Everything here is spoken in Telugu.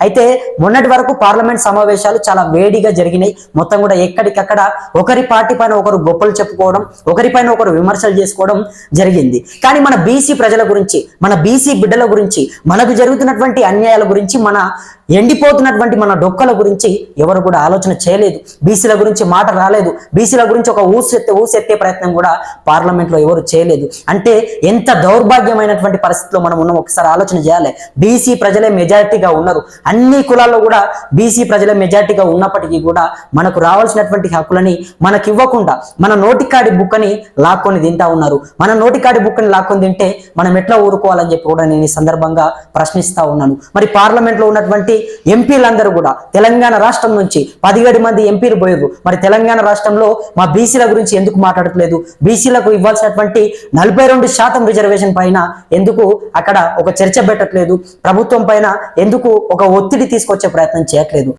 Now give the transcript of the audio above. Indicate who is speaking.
Speaker 1: అయితే మొన్నటి వరకు పార్లమెంట్ సమావేశాలు చాలా వేడిగా జరిగినాయి. మొత్తం కూడా ఎక్కడికక్కడ ఒకరి పార్టీ పైన ఒకరు గొప్పలు చెప్పుకోవడం, ఒకరిపైన ఒకరు విమర్శలు చేసుకోవడం జరిగింది. కానీ మన బీసీ ప్రజల గురించి, మన బీసీ బిడ్డల గురించి, మనకు జరుగుతున్నటువంటి అన్యాయాల గురించి, మన ఎండిపోతున్నటువంటి మన డొక్కల గురించి ఎవరు కూడా ఆలోచన చేయలేదు. బీసీల గురించి మాట రాలేదు. బీసీల గురించి ఒక ఊసెత్తే ప్రయత్నం కూడా పార్లమెంట్ లో ఎవరు చేయలేదు. అంటే ఎంత దౌర్భాగ్యమైనటువంటి పరిస్థితిలో మనం ఉన్నాం ఒకసారి ఆలోచన చేయాలి. బీసీ ప్రజలే మెజారిటీగా ఉన్నారు. అన్ని కులాల్లో కూడా బీసీ ప్రజలే మెజారిటీగా ఉన్నప్పటికీ కూడా మనకు రావాల్సినటువంటి హక్కులని మనకి ఇవ్వకుండా మన నోటికాడి బుక్కని లాక్కొని తింటా ఉన్నారు. మన నోటికాడి బుక్కని లాక్కొని తింటే మనం ఎట్లా ఊరుకోవాలని చెప్పి కూడా నేను ఈ సందర్భంగా ప్రశ్నిస్తా ఉన్నాను. మరి పార్లమెంట్ లో ఉన్నటువంటి ఎంపీలందరూ కూడా తెలంగాణ రాష్ట్రం నుంచి 17 మంది ఎంపీలు పోయారు. మరి తెలంగాణ రాష్ట్రంలో మా బీసీల గురించి ఎందుకు మాట్లాడట్లేదు? బీసీలకు ఇవ్వాల్సినటువంటి 42% రిజర్వేషన్ పైన ఎందుకు అక్కడ ఒక చర్చ పెట్టట్లేదు? ప్రభుత్వం పైన ఎందుకు ఒక ఒత్తిడి తీసుకొచ్చే ప్రయత్నం చేయట్లేదు?